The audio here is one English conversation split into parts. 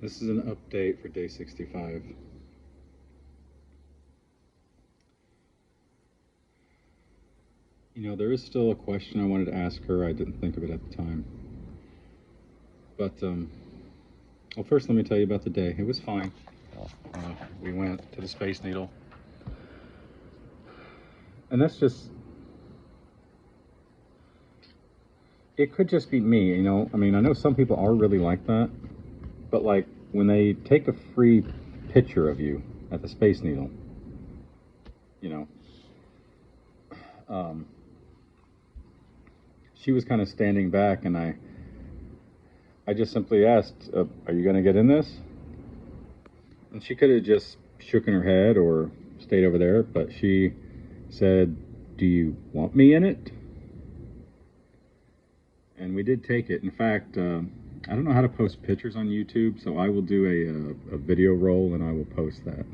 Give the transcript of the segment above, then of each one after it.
This is an update for day 65. You know, there is still a question I wanted to ask her. I didn't think of it at the time. But, well, first let me tell you about the day. It was fine. We went to the Space Needle. And that's just, it could just be me, you know? I mean, I know some people are really like that. But, like, when they take a free picture of you at the Space Needle, you know, um, she was kind of standing back, and I just simply asked, "Are you going to get in this?" And she could have just shooken her head or stayed over there, but she said, "Do you want me in it?" And we did take it. In fact, I don't know how to post pictures on YouTube, so I will do a video roll and I will post that.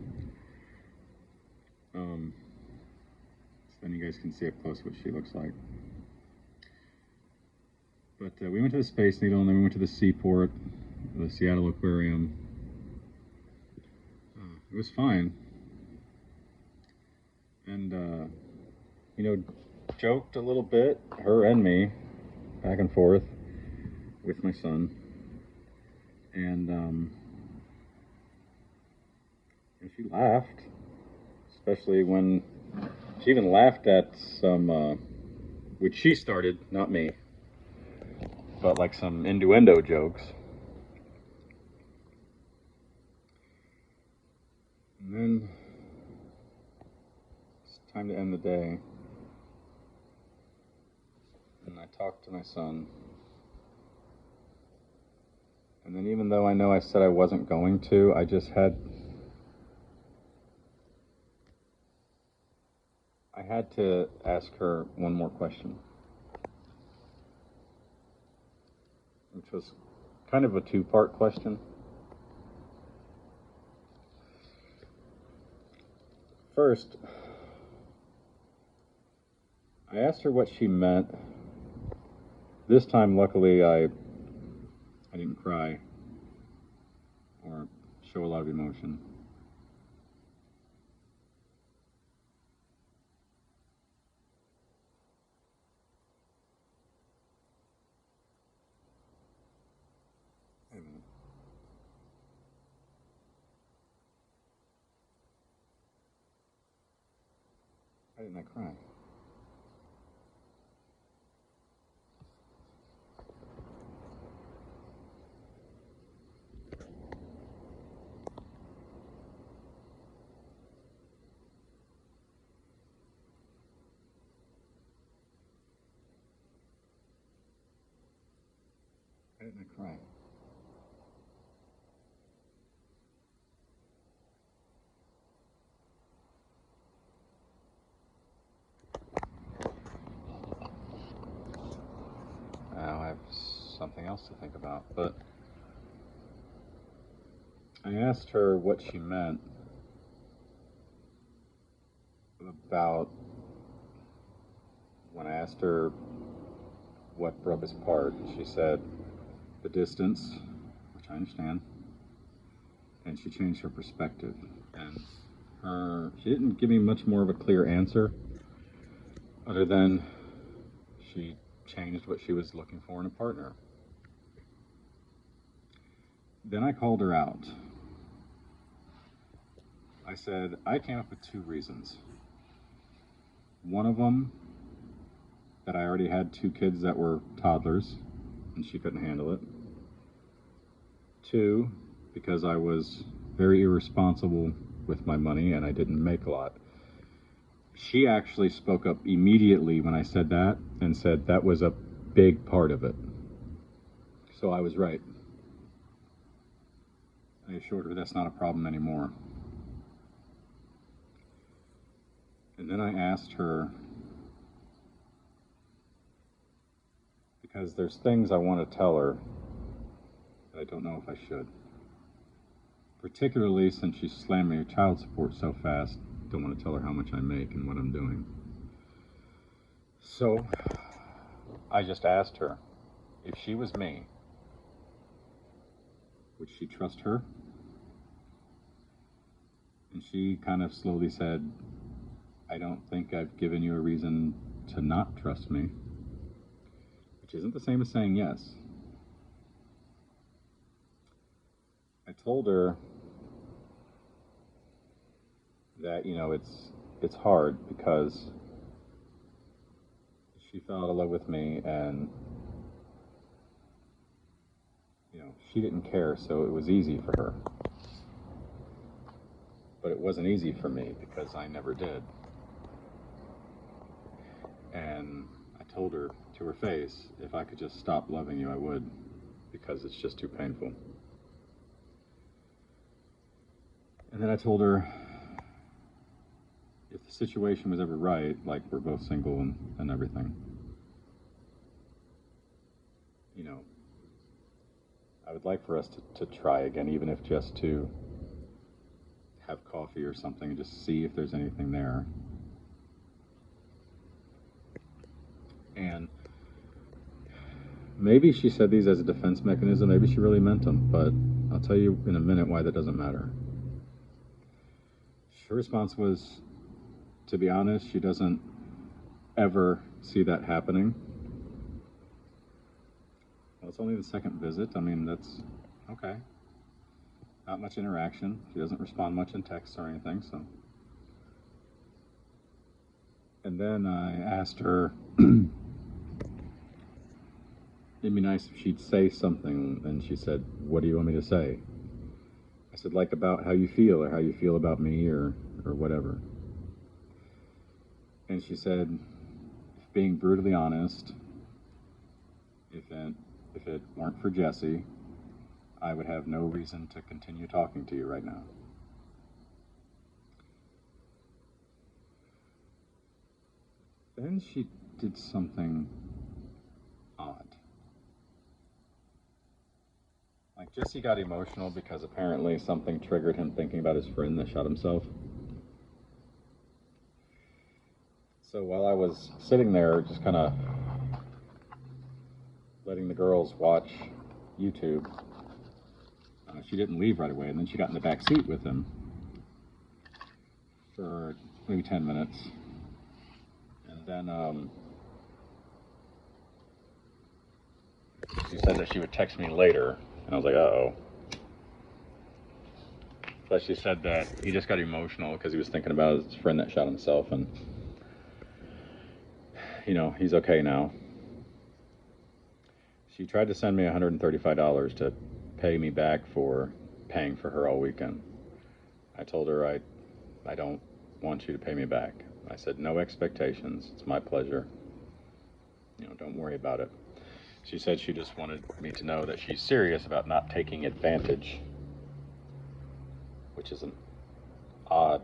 So then you guys can see up close what she looks like. But we went to the Space Needle, and then we went to the Seaport, the Seattle Aquarium. It was fine. And, you know, joked a little bit, her and me, back and forth with my son. And she laughed, especially when she even laughed at some, which she started, not me, but like some innuendo jokes. And then it's time to end the day. And I talked to my son. And then even though I know I said I wasn't going to, I had to ask her one more question, which was kind of a two-part question. First, I asked her what she meant. This time, luckily, I didn't cry or show a lot of emotion. Wait a minute. Why didn't I cry? Why didn't I cry? Now I have something else to think about, but I asked her what she meant about when I asked her what broke us apart. She said the distance, which I understand, and she changed her perspective. And she didn't give me much more of a clear answer, other than she changed what she was looking for in a partner. Then I called her out. I said, I came up with two reasons. One of them, that I already had two kids that were toddlers, and she couldn't handle it. Two, because I was very irresponsible with my money and I didn't make a lot. She actually spoke up immediately when I said that and said that was a big part of it. So I was right. I assured her that's not a problem anymore. And then I asked her, because there's things I want to tell her that I don't know if I should. Particularly since she slammed me with child support so fast, don't want to tell her how much I make and what I'm doing. So I just asked her, if she was me, would she trust her? And she kind of slowly said, I don't think I've given you a reason to not trust me, which isn't the same as saying yes. I told her that, it's hard because she fell out of love with me and, she didn't care, so it was easy for her. But it wasn't easy for me because I never did. And I told her to her face, if I could just stop loving you, I would, because it's just too painful. And then I told her, if the situation was ever right, like we're both single and everything, I would like for us to try again, even if just to have coffee or something and just see if there's anything there. And maybe she said these as a defense mechanism, maybe she really meant them, but I'll tell you in a minute why that doesn't matter. Her response was, to be honest, she doesn't ever see that happening. Well, it's only the second visit. I mean, that's okay. Not much interaction. She doesn't respond much in text or anything, so. And then I asked her, it'd be nice if she'd say something, and she said, what do you want me to say? I said, like about how you feel, or how you feel about me, or whatever. And she said, being brutally honest, if it weren't for Jesse, I would have no reason to continue talking to you right now. Then she did something odd. Like, Jesse got emotional because apparently something triggered him thinking about his friend that shot himself. So while I was sitting there just kind of letting the girls watch YouTube, she didn't leave right away, and then she got in the back seat with him for maybe 10 minutes. And then she said that she would text me later, and I was like, uh-oh. But she said that he just got emotional because he was thinking about his friend that shot himself, and he's okay now. She tried to send me $135 to pay me back for paying for her all weekend. I told her I don't want you to pay me back. I said, no expectations. It's my pleasure. Don't worry about it. She said she just wanted me to know that she's serious about not taking advantage, which is an odd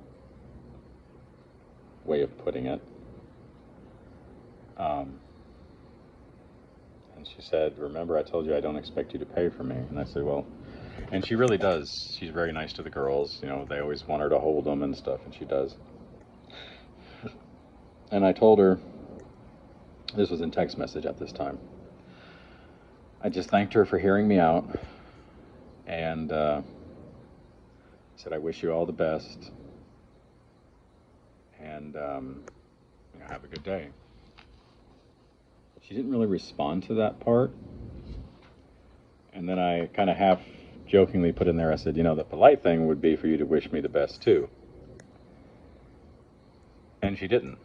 way of putting it. And she said, remember, I told you I don't expect you to pay for me. And I said, well, and she really does. She's very nice to the girls. They always want her to hold them and stuff, and she does. And I told her, this was in text message at this time, I just thanked her for hearing me out, and said, I wish you all the best, and have a good day. She didn't really respond to that part. And then I kind of half jokingly put in there, I said, the polite thing would be for you to wish me the best too. And she didn't.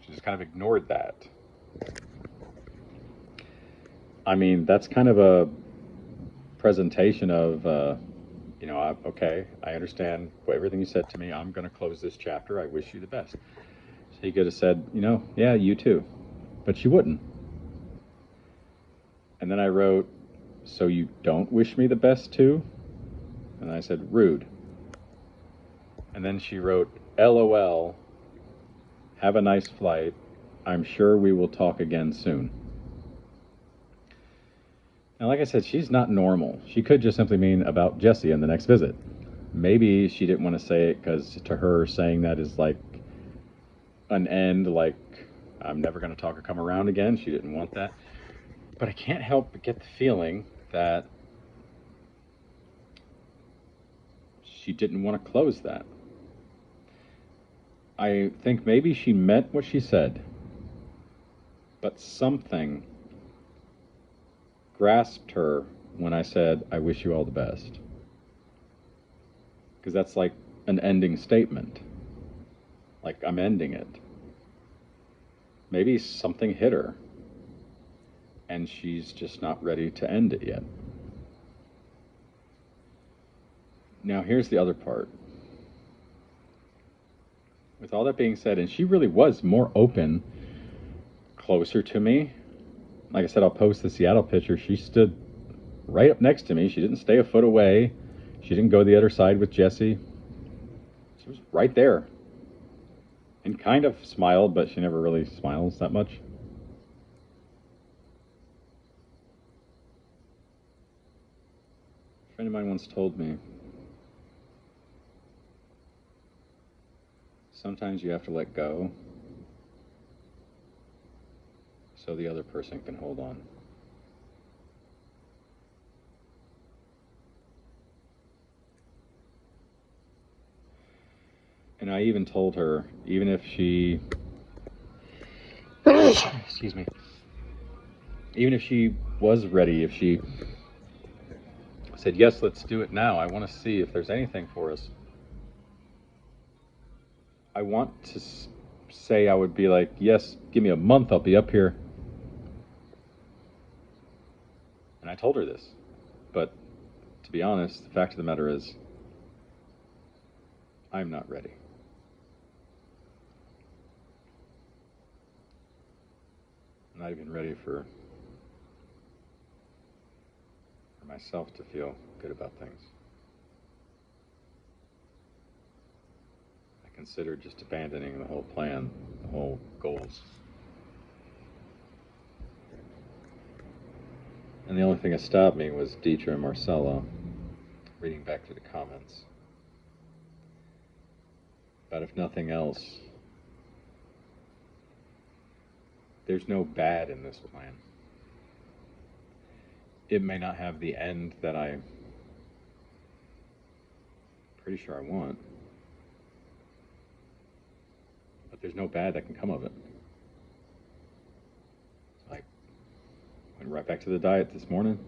She just kind of ignored that. I mean, that's kind of a presentation of, okay, I understand everything you said to me. I'm going to close this chapter. I wish you the best. She could have said, yeah, you too. But she wouldn't. And then I wrote, so you don't wish me the best too? And I said, rude. And then she wrote, LOL, have a nice flight. I'm sure we will talk again soon. And like I said, she's not normal. She could just simply mean about Jesse in the next visit. Maybe she didn't want to say it because to her saying that is like an end, like I'm never going to talk or come around again. She didn't want that. But I can't help but get the feeling that she didn't want to close that. I think maybe she meant what she said, but something grasped her when I said, I wish you all the best. Because that's like an ending statement. Like I'm ending it. Maybe something hit her, and she's just not ready to end it yet. Now, here's the other part. With all that being said, and she really was more open, closer to me. Like I said, I'll post the Seattle picture. She stood right up next to me. She didn't stay a foot away. She didn't go the other side with Jesse. She was right there. And kind of smiled, but she never really smiles that much. A friend of mine once told me, sometimes you have to let go so the other person can hold on. And I even told her, even if she, excuse me, even if she was ready, if she said, yes, let's do it now, I want to see if there's anything for us. I want to say I would be like, yes, give me a month, I'll be up here. And I told her this. But to be honest, the fact of the matter is, I'm not ready. I'm not even ready for myself to feel good about things. I considered just abandoning the whole plan, the whole goals. And the only thing that stopped me was Dietra and Marcella reading back through the comments. But if nothing else, there's no bad in this plan. It may not have the end that I'm pretty sure I want, but there's no bad that can come of it. I went right back to the diet this morning,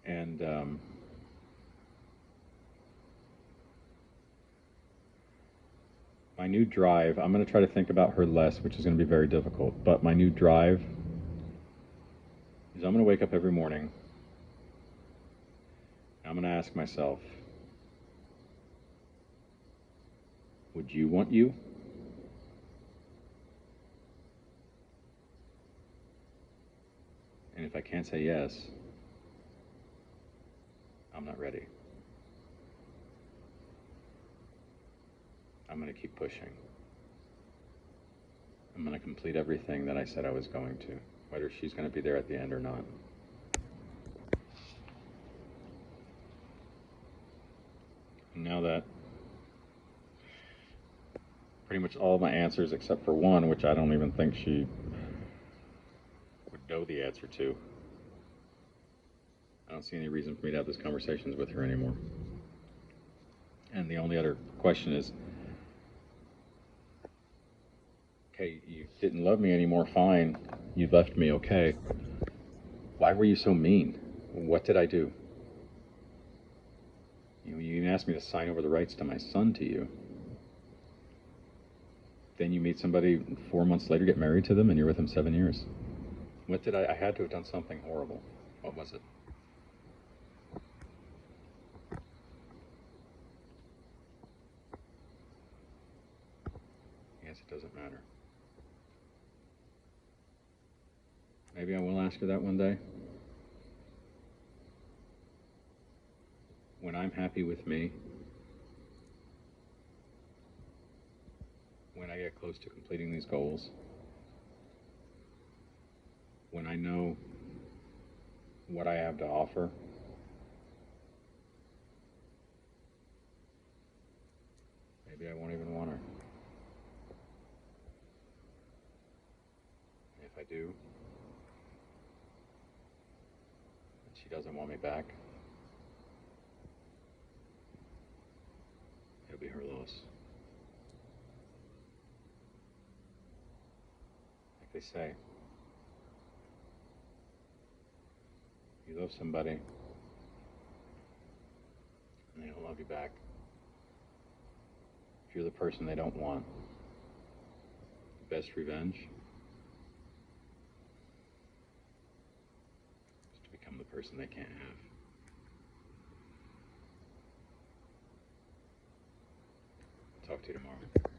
and my new drive, I'm going to try to think about her less, which is going to be very difficult, but my new drive is I'm going to wake up every morning. I'm going to ask myself, would you want you? And if I can't say yes, I'm not ready. I'm going to keep pushing. I'm going to complete everything that I said I was going to, whether she's going to be there at the end or not. And now that pretty much all my answers except for one, which I don't even think she would know the answer to, I don't see any reason for me to have these conversations with her anymore. And the only other question is, okay, you didn't love me anymore, fine. You left me, okay. Why were you so mean? What did I do? You even asked me to sign over the rights to my son to you. Then you meet somebody 4 months later, get married to them, and you're with them 7 years. What did I had to have done something horrible. What was it? I guess it doesn't matter. Maybe I will ask her that one day. When I'm happy with me, when I get close to completing these goals, when I know what I have to offer, maybe I won't even want her. And if I do, and she doesn't want me back, they say. You love somebody, and they don't love you back. If you're the person they don't want, the best revenge is to become the person they can't have. Talk to you tomorrow.